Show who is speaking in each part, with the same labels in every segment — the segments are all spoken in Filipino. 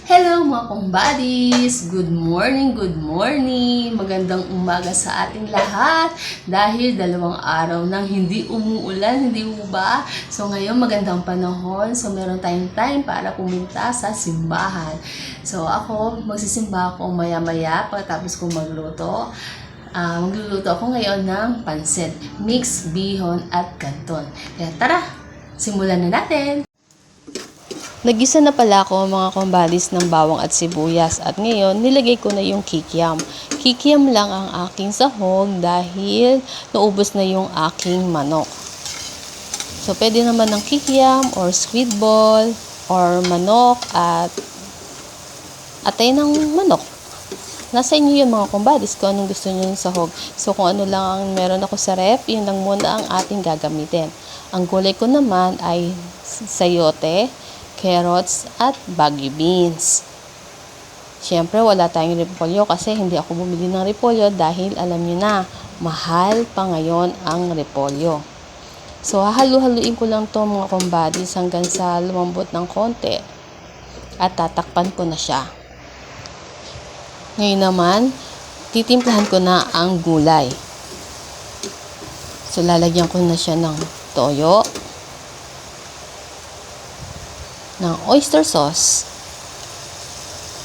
Speaker 1: Hello mga kumbadis! Good morning, good morning! Magandang umaga sa ating lahat dahil 2 araw nang hindi umuulan, hindi mo ba? So ngayon magandang panahon, so meron tayong time para pumunta sa simbahan. So ako, magsisimba ako maya-maya pagkatapos kong magluto. Magluluto ako ngayon ng pansit, mix, bihon at canton. Kaya tara, simulan na natin! Nagisa na pala ako mga kumbadis ng bawang at sibuyas at ngayon nilagay ko na yung kikiam. Kikiam lang ang aking sahog dahil naubos na yung aking manok. So pwede naman ng kikiam or squid ball or manok at atay ng manok. Nasa inyo yun mga kumbadis kung anong gusto nyo yung sahog. So kung ano lang ang meron ako sa ref, yun lang muna ang ating gagamitin. Ang gulay ko naman ay sayote, carrots at baggy beans. Siyempre wala tayong repolyo kasi hindi ako bumili ng repolyo dahil alam niyo na, mahal pa ngayon ang repolyo. So hahalu-haluin ko lang to mga kumbadis hanggang sa lumambot ng konti at tatakpan ko na siya. Ngayon naman, titimplahan ko na ang gulay. So lalagyan ko na siya ng toyo, ng oyster sauce,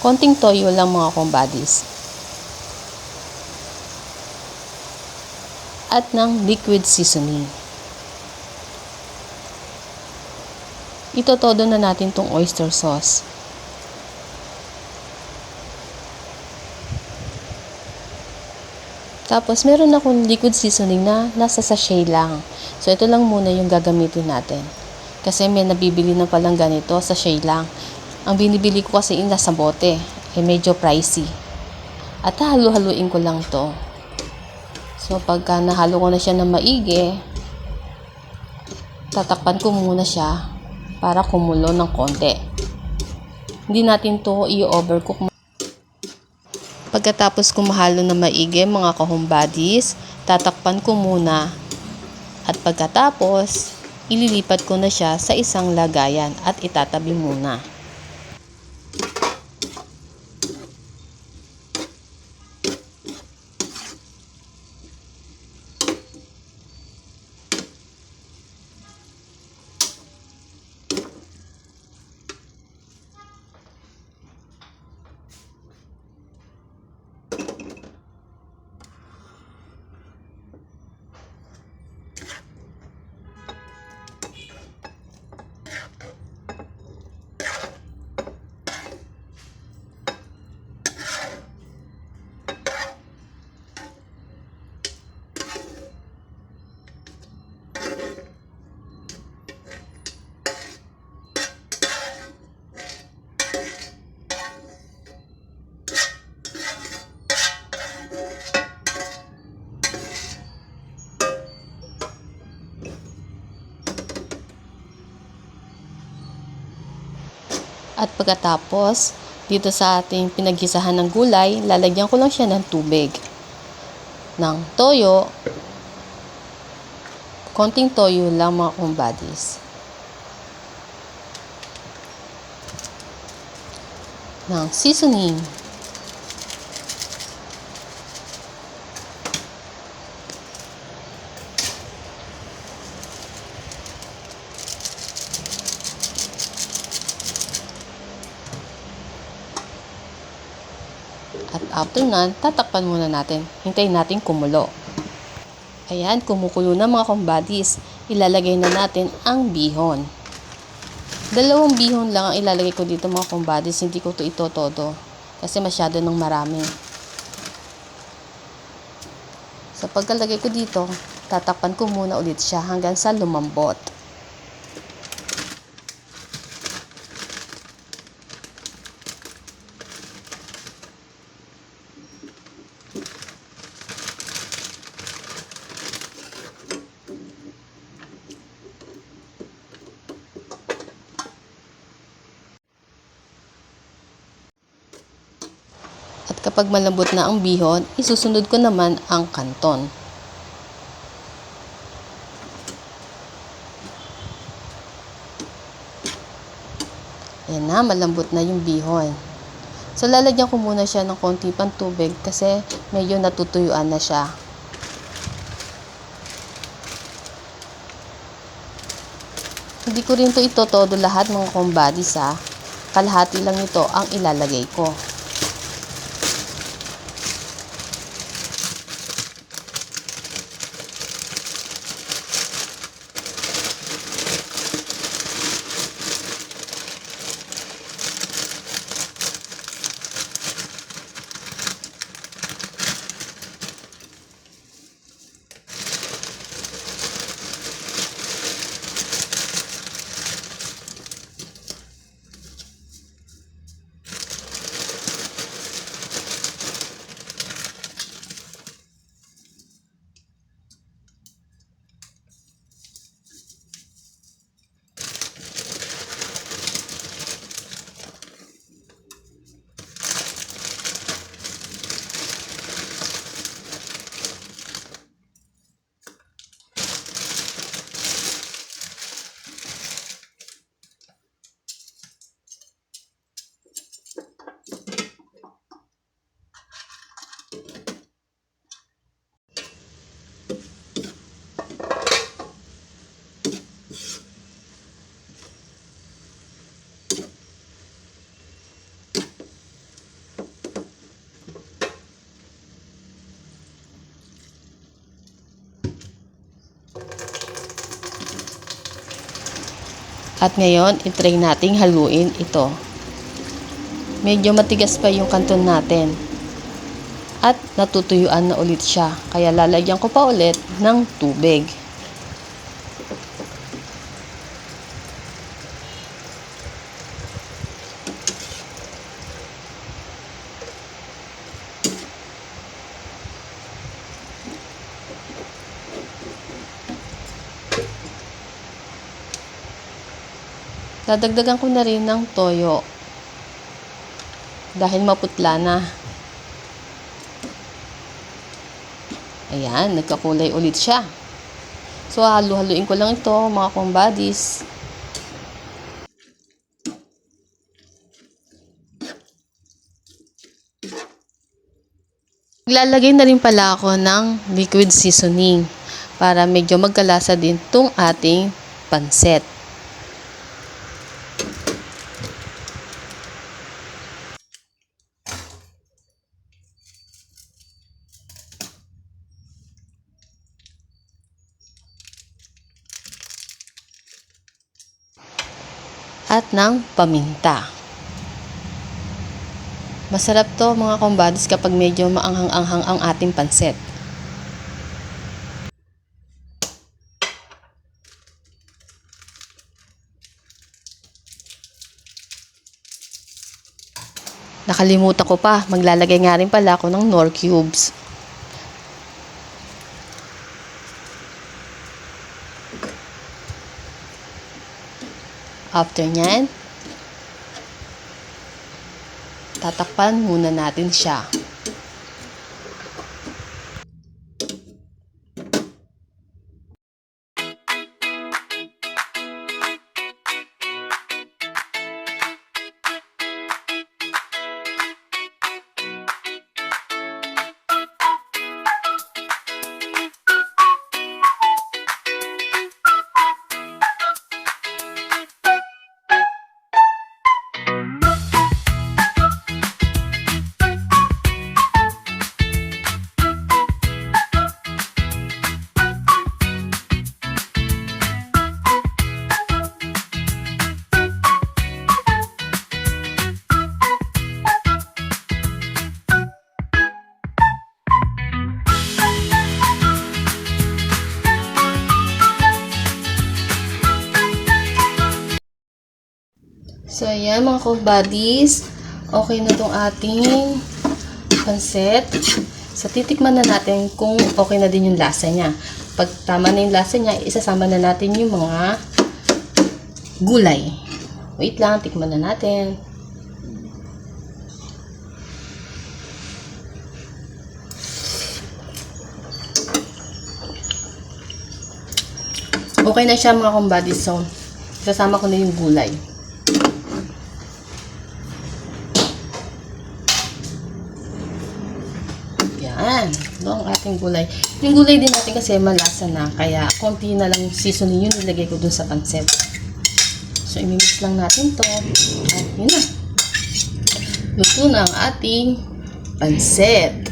Speaker 1: konting toyo lang mga kumbadis, at ng liquid seasoning. Itotodo na natin tong oyster sauce. Tapos meron akong liquid seasoning na nasa sachet lang. So ito lang muna yung gagamitin natin. Kasi may nabibili na palang ganito, sachet lang. Ang binibili ko kasi nasa bote, medyo pricey. At halu-haluin ko lang to. So pagka nahalo ko na siya ng maigi, tatakpan ko muna siya para kumulo ng konti. Hindi natin to i-overcook. Pagkatapos ko mahalo na maigi mga kahumbadis, tatakpan ko muna. At pagkatapos, ililipat ko na siya sa isang lagayan at itatabi muna. At pagkatapos, dito sa ating pinaggisahan ng gulay, lalagyan ko lang siya ng tubig, ng toyo, konting toyo lang mga kumbadis, ng seasoning, at after nun, tatakpan muna natin. Hintayin natin kumulo. Ayan, kumukulo na mga kumbadis. Ilalagay na natin ang bihon. 2 bihon lang ang ilalagay ko dito mga kumbadis. Hindi ko to itotodo. Kasi masyado nang marami. Sa pagkalagay ko dito, tatakpan ko muna ulit siya hanggang sa lumambot. At kapag malambot na ang bihon, isusunod ko naman ang canton. Ayan na, malambot na yung bihon. So, lalagyan ko muna siya ng konti pang tubig kasi medyo natutuyuan na siya. Hindi ko rin to itotodo lahat mga kumbadis ha. Kalahati lang ito ang ilalagay ko. At ngayon, itry nating haluin ito. Medyo matigas pa yung kanton natin. At natutuyuan na ulit siya. Kaya lalagyan ko pa ulit ng tubig. Dadagdagan ko na rin ng toyo dahil maputla na. Ayan, nagkakulay ulit siya. So, halu-haluin ko lang ito mga kumbadis. Maglalagay na rin pala ako ng liquid seasoning para medyo magkalasa din tong ating pansit. At ng paminta. Masarap to mga kumbadis kapag medyo maanghang-anghang ang ating pansit. Nakalimutan ko pa, maglalagay nga rin pala ako ng Knorr cubes. After nyan, tatakpan muna natin siya. So, ayan mga kumbadis. Okay na itong ating pansit. So, titikman na natin kung okay na din yung lasa niya. Pag tama na yung lasa niya, isasama na natin yung mga gulay. Wait lang, tikman na natin. Okay na siya mga kumbadis. So, isasama ko na yung gulay. Yan. Ito ang ating gulay. Yung gulay din natin kasi malasa na. Kaya konti na lang seasoning yun nilagay ko dun sa pancit. So, imimix lang natin to. At yun na. Luto na ang ating pancit.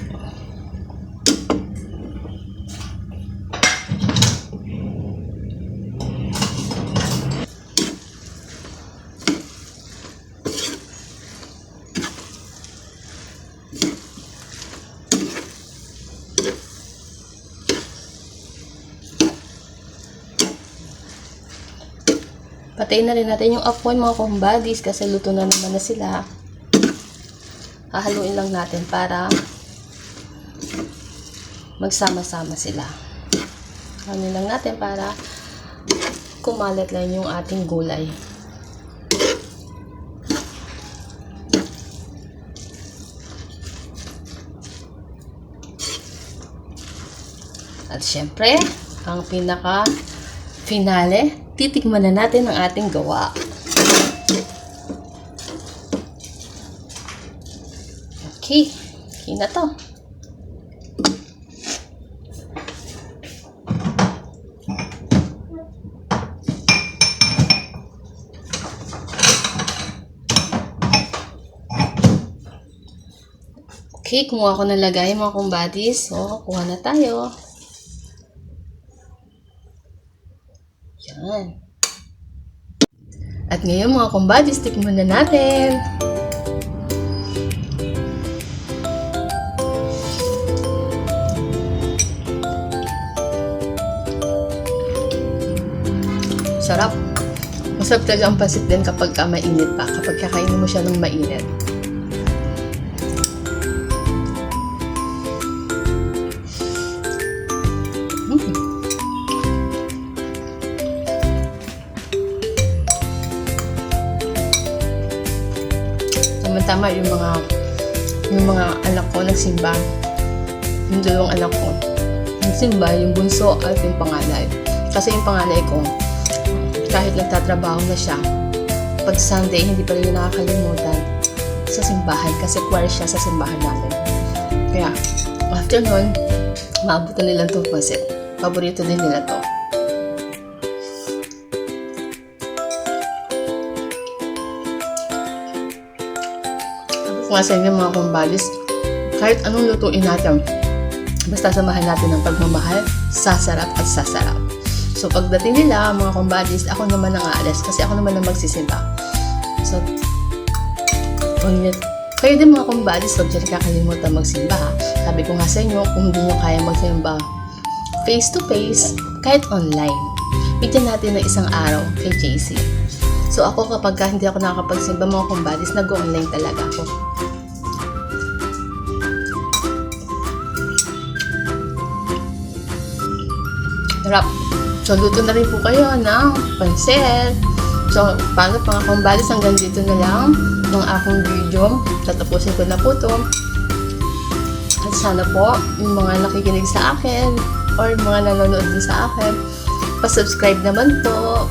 Speaker 1: Patayin na rin natin yung apoy mga kumbadis kasi luto na naman na sila. Hahaluin lang natin para magsama-sama sila. Haluin lang natin para kumalat lang yung ating gulay. At syempre, ang pinaka-finale, titikman na natin ang ating gawa. Okay, okay na to. Okay, kumuha ko ng lagay mga kumbadis. So, kuha na tayo. Yan. At ngayon mga kumbadis, tikman na natin. Sarap. Masarap talaga ang pancit din kapag mainit pa. Kapag kakainin mo siya ng mainit. Tama yung mga anak ko nagsimba. Yung dalawang anak ko nagsimba, yung bunso at yung panganay. Kasi yung panganay ko, kahit nagtatrabaho na siya, pag Sunday, hindi pa rin yung nakakalimutan sa simbahan kasi choir siya sa simbahan namin. Kaya, after nun, maabutan nilang itong pancit. Paborito din nila to. Kung sa inyo mga kumbadis, kahit anong lutuin natin, basta samahan natin ng pagmamahal, sasarap at sasarap. So pagdating nila mga kumbadis, ako naman ang aalis kasi ako naman ang magsisimba. So, kayo din mga kumbadis, huwag dyan kakalimutan magsimba ha. Sabi ko nga sa inyo, kung hindi nyo kaya magsimba face to face, kahit online, bigyan natin ng isang araw kay JC. So ako kapag hindi ako nakakapagsimba mga kumbadis, nag-online talaga ako. Sarap. So luto na rin po kayo ng pancit. So paano mga kumbadis, hanggang dito na lang ng aking video. Tatapusin ko na po ito. At sana po yung mga nakikinig sa akin or mga nanonood din sa akin, pa-subscribe naman po.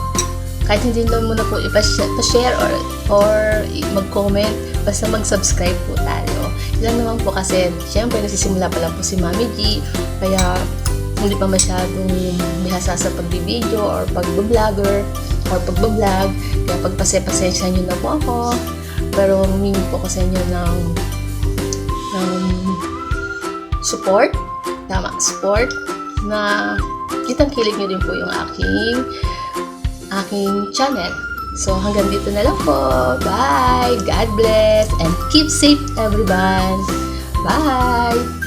Speaker 1: Kahit hindi naman muna po ipa-share or mag-comment, basta mag-subscribe po tayo. Ilan naman po kasi, syempre nagsisimula pa lang po si Mami G, kaya hindi pa masyadong bihasa sa pagbibideo or pag-vlogger or pag-vlog. Kaya pagpasensya nyo na po ako. Pero humingi po ako sa inyo ng support. Tama, support na kitang-kilig nyo rin po yung aking channel. So hanggang dito na lang po. Bye! God bless and keep safe everyone. Bye!